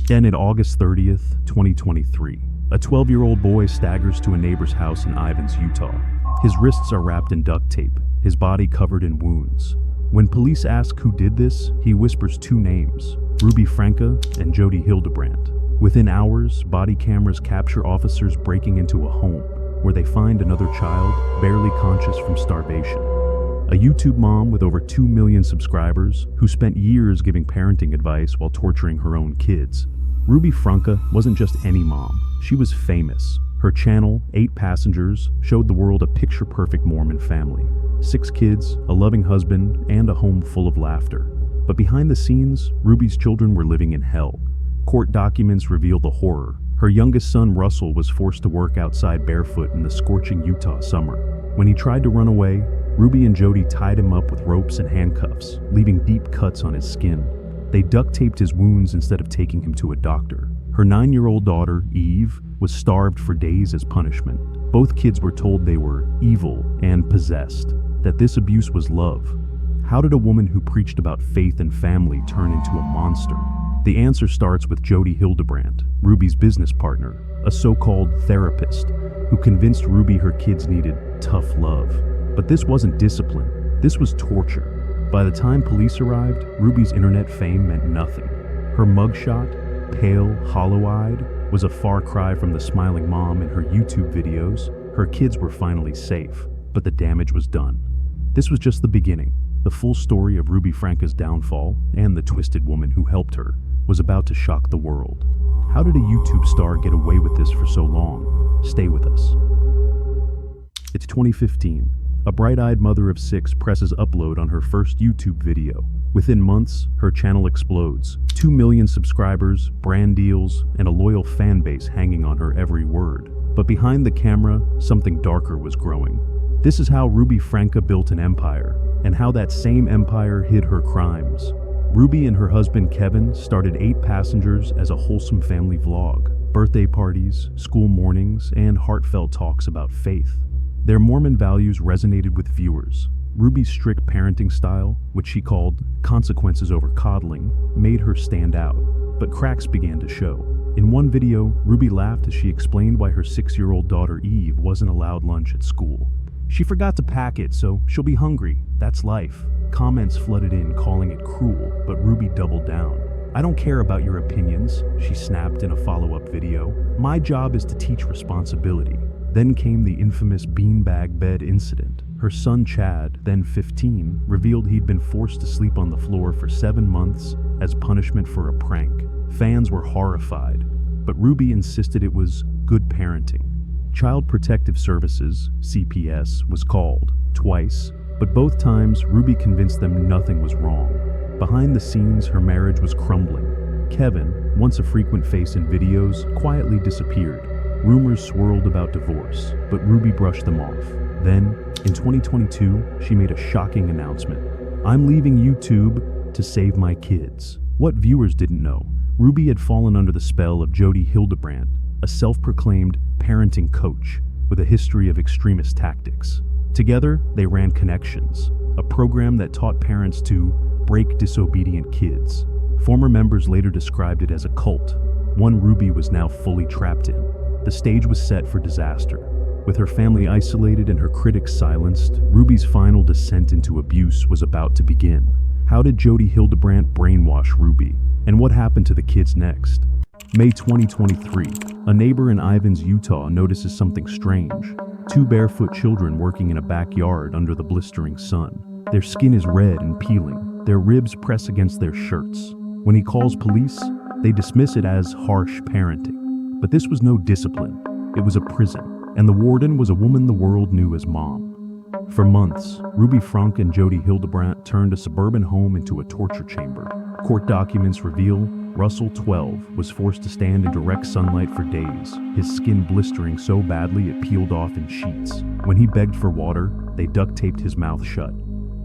Then at August 30th, 2023, a 12-year-old boy staggers to a neighbor's house in Ivins, Utah. His wrists are wrapped in duct tape, his body covered in wounds. When police ask who did this, he whispers two names, Ruby Franke and Jodi Hildebrandt. Within hours, body cameras capture officers breaking into a home, where they find another child, barely conscious from starvation. A YouTube mom with over 2 million subscribers, who spent years giving parenting advice while torturing her own kids. Ruby Franke wasn't just any mom, she was famous. Her channel, 8 Passengers, showed the world a picture-perfect Mormon family. 6 kids, a loving husband, and a home full of laughter. But behind the scenes, Ruby's children were living in hell. Court documents reveal the horror. Her youngest son, Russell, was forced to work outside barefoot in the scorching Utah summer. When he tried to run away, Ruby and Jodi tied him up with ropes and handcuffs, leaving deep cuts on his skin. They duct-taped his wounds instead of taking him to a doctor. Her 9-year-old daughter, Eve, was starved for days as punishment. Both kids were told they were evil and possessed, that this abuse was love. How did a woman who preached about faith and family turn into a monster? The answer starts with Jodi Hildebrandt, Ruby's business partner, a so-called therapist, who convinced Ruby her kids needed tough love. But this wasn't discipline, this was torture. By the time police arrived, Ruby's internet fame meant nothing. Her mugshot, pale, hollow-eyed, was a far cry from the smiling mom in her YouTube videos. Her kids were finally safe, but the damage was done. This was just the beginning. The full story of Ruby Franke's downfall, and the twisted woman who helped her, was about to shock the world. How did a YouTube star get away with this for so long? Stay with us. It's 2015. A bright-eyed mother of 6 presses upload on her first YouTube video. Within months, her channel explodes. 2 million subscribers, brand deals, and a loyal fan base hanging on her every word. But behind the camera, something darker was growing. This is how Ruby Franke built an empire, and how that same empire hid her crimes. Ruby and her husband Kevin started 8 Passengers as a wholesome family vlog. Birthday parties, school mornings, and heartfelt talks about faith. Their Mormon values resonated with viewers. Ruby's strict parenting style, which she called consequences over coddling, made her stand out. But cracks began to show. In one video, Ruby laughed as she explained why her 6-year-old daughter Eve wasn't allowed lunch at school. She forgot to pack it, so she'll be hungry. That's life. Comments flooded in calling it cruel, but Ruby doubled down. I don't care about your opinions, she snapped in a follow-up video. My job is to teach responsibility. Then came the infamous beanbag bed incident. Her son Chad, then 15, revealed he'd been forced to sleep on the floor for 7 months as punishment for a prank. Fans were horrified, but Ruby insisted it was good parenting. Child Protective Services, CPS, was called, twice, but both times Ruby convinced them nothing was wrong. Behind the scenes, her marriage was crumbling. Kevin, once a frequent face in videos, quietly disappeared. Rumors swirled about divorce, but Ruby brushed them off. Then, in 2022, she made a shocking announcement. I'm leaving YouTube to save my kids. What viewers didn't know, Ruby had fallen under the spell of Jodi Hildebrandt, a self-proclaimed parenting coach with a history of extremist tactics. Together, they ran ConneXions, a program that taught parents to break disobedient kids. Former members later described it as a cult, one Ruby was now fully trapped in. The stage was set for disaster. With her family isolated and her critics silenced, Ruby's final descent into abuse was about to begin. How did Jodi Hildebrandt brainwash Ruby? And what happened to the kids next? May 2023, a neighbor in Ivins, Utah notices something strange. 2 barefoot children working in a backyard under the blistering sun. Their skin is red and peeling. Their ribs press against their shirts. When he calls police, they dismiss it as harsh parenting. But this was no discipline. It was a prison, and the warden was a woman the world knew as Mom. For months, Ruby Franke and Jodi Hildebrandt turned a suburban home into a torture chamber. Court documents reveal Russell, 12, was forced to stand in direct sunlight for days, his skin blistering so badly it peeled off in sheets. When he begged for water, they duct-taped his mouth shut.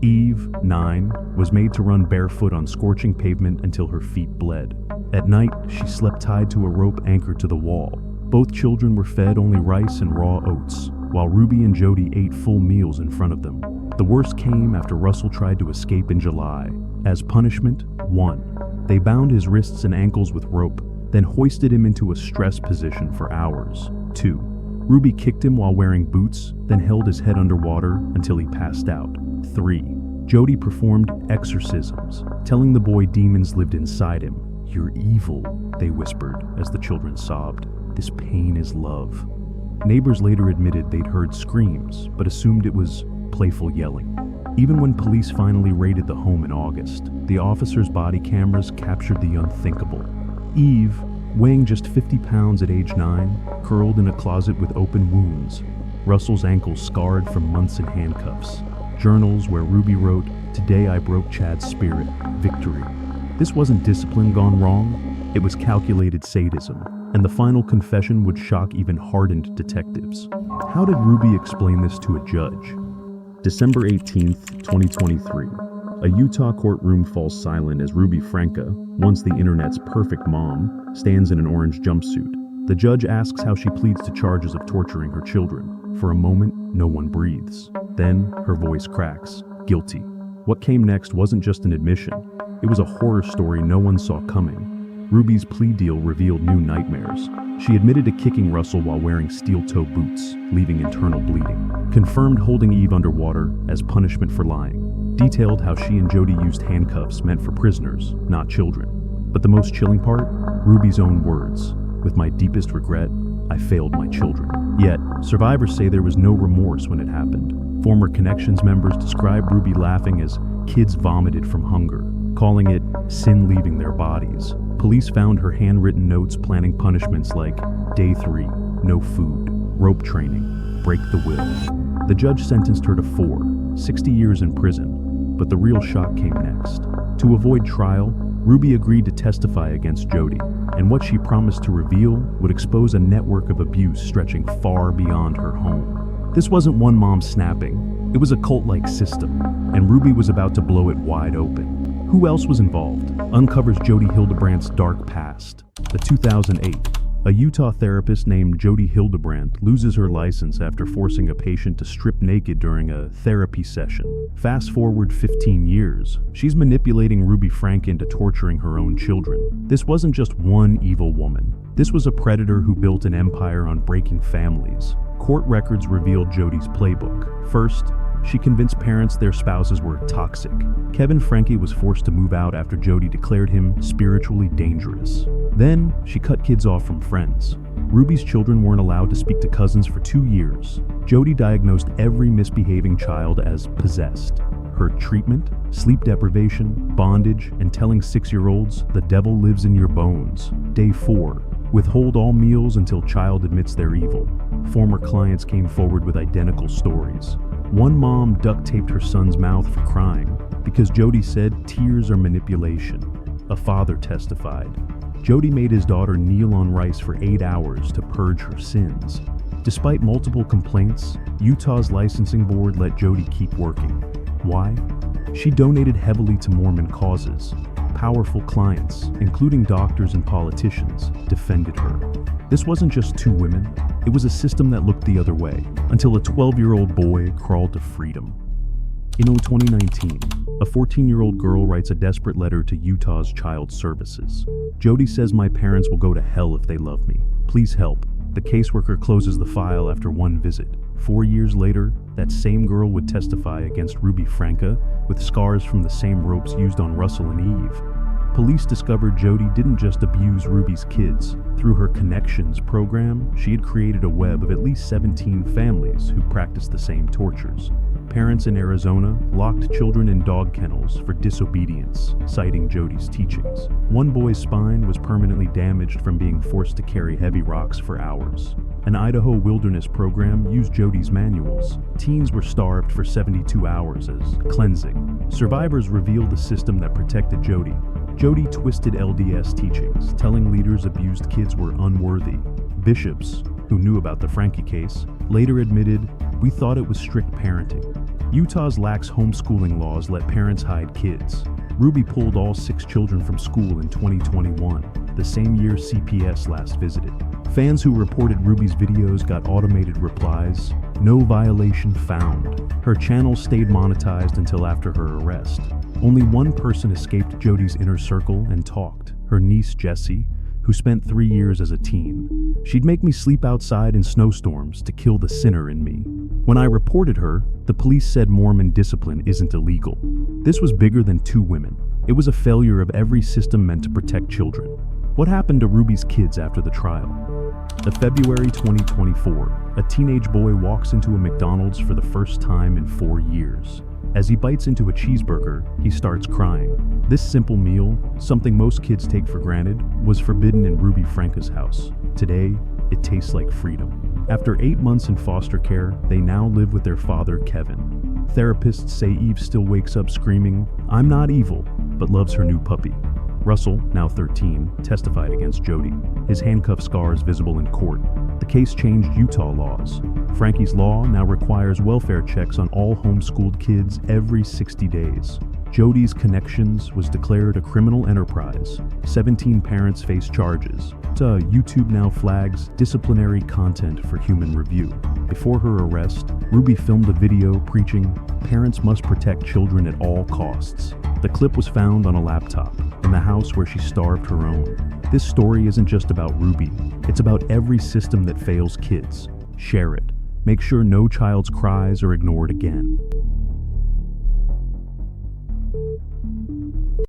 Eve, 9, was made to run barefoot on scorching pavement until her feet bled. At night, she slept tied to a rope anchored to the wall. Both children were fed only rice and raw oats, while Ruby and Jodi ate full meals in front of them. The worst came after Russell tried to escape in July. As punishment, 1. They bound his wrists and ankles with rope, then hoisted him into a stress position for hours. 2. Ruby kicked him while wearing boots, then held his head underwater until he passed out. 3. Jodi performed exorcisms, telling the boy demons lived inside him. "You're evil," they whispered as the children sobbed. "This pain is love." Neighbors later admitted they'd heard screams, but assumed it was playful yelling. Even when police finally raided the home in August, the officers' body cameras captured the unthinkable. Eve, weighing just 50 pounds at age 9, curled in a closet with open wounds. Russell's ankles scarred from months in handcuffs. Journals where Ruby wrote, "Today I broke Chad's spirit. Victory." This wasn't discipline gone wrong. It was calculated sadism, and the final confession would shock even hardened detectives. How did Ruby explain this to a judge? December 18th, 2023. A Utah courtroom falls silent as Ruby Franke, once the internet's perfect mom, stands in an orange jumpsuit. The judge asks how she pleads to charges of torturing her children. For a moment, no one breathes. Then, her voice cracks. Guilty. What came next wasn't just an admission. It was a horror story no one saw coming. Ruby's plea deal revealed new nightmares. She admitted to kicking Russell while wearing steel-toe boots, leaving internal bleeding. Confirmed holding Eve underwater as punishment for lying. Detailed how she and Jodi used handcuffs meant for prisoners, not children. But the most chilling part? Ruby's own words. "With my deepest regret, I failed my children." Yet, survivors say there was no remorse when it happened. Former ConneXions members describe Ruby laughing as kids vomited from hunger, calling it sin leaving their bodies. Police found her handwritten notes planning punishments like Day 3, no food, rope training, break the will. The judge sentenced her to 60 years in prison, but the real shock came next. To avoid trial, Ruby agreed to testify against Jodi, and what she promised to reveal would expose a network of abuse stretching far beyond her home. This wasn't one mom snapping, it was a cult-like system, and Ruby was about to blow it wide open. Who else was involved? Uncovers Jodi Hildebrandt's dark past. The 2008. A Utah therapist named Jodi Hildebrandt loses her license after forcing a patient to strip naked during a therapy session. Fast forward 15 years, she's manipulating Ruby Franke into torturing her own children. This wasn't just one evil woman. This was a predator who built an empire on breaking families. Court records revealed Jodi's playbook. First, she convinced parents their spouses were toxic. Kevin Franke was forced to move out after Jodi declared him spiritually dangerous. Then, she cut kids off from friends. Ruby's children weren't allowed to speak to cousins for 2 years. Jodi diagnosed every misbehaving child as possessed. Her treatment? Sleep deprivation, bondage, and telling 6-year-olds the devil lives in your bones. Day 4. Withhold all meals until child admits they're evil. Former clients came forward with identical stories. One mom duct-taped her son's mouth for crying because Jodi said tears are manipulation. A father testified. Jodi made his daughter kneel on rice for 8 hours to purge her sins. Despite multiple complaints, Utah's licensing board let Jodi keep working. Why? She donated heavily to Mormon causes. Powerful clients, including doctors and politicians, defended her. This wasn't just 2 women, it was a system that looked the other way, until a 12-year-old boy crawled to freedom. In 2019, a 14-year-old girl writes a desperate letter to Utah's Child Services. Jodi says, "My parents will go to hell if they love me. Please help." The caseworker closes the file after 1 visit. 4 years later, that same girl would testify against Ruby Franke with scars from the same ropes used on Russell and Eve. Police discovered Jodi didn't just abuse Ruby's kids. Through her ConneXions program, she had created a web of at least 17 families who practiced the same tortures. Parents in Arizona locked children in dog kennels for disobedience, citing Jodi's teachings. One boy's spine was permanently damaged from being forced to carry heavy rocks for hours. An Idaho wilderness program used Jodi's manuals. Teens were starved for 72 hours as cleansing. Survivors revealed a system that protected Jodi. Jodi twisted LDS teachings, telling leaders abused kids were unworthy. Bishops, who knew about the Franke case, later admitted, "We thought it was strict parenting." Utah's lax homeschooling laws let parents hide kids. Ruby pulled all 6 children from school in 2021, the same year CPS last visited. Fans who reported Ruby's videos got automated replies, "No violation found." Her channel stayed monetized until after her arrest. Only one person escaped Jodi's inner circle and talked, her niece Jessie. who spent 3 years as a teen. She'd make me sleep outside in snowstorms to kill the sinner in me. When I reported her, the police said Mormon discipline isn't illegal. This was bigger than 2 women. It was a failure of every system meant to protect children. What happened to Ruby's kids after the trial? In February 2024, a teenage boy walks into a McDonald's for the first time in 4 years. As he bites into a cheeseburger, he starts crying. This simple meal, something most kids take for granted, was forbidden in Ruby Franke's house. Today, it tastes like freedom. After 8 months in foster care, they now live with their father, Kevin. Therapists say Eve still wakes up screaming, "I'm not evil," but loves her new puppy. Russell, now 13, testified against Jodi, his handcuff scars visible in court. The case changed Utah laws. Franke's law now requires welfare checks on all homeschooled kids every 60 days. Jodi's ConneXions was declared a criminal enterprise. 17 parents face charges. YouTube now flags disciplinary content for human review. Before her arrest, Ruby filmed a video preaching, "Parents must protect children at all costs." The clip was found on a laptop in the house where she starved her own. This story isn't just about Ruby. It's about every system that fails kids. Share it. Make sure no child's cries are ignored again.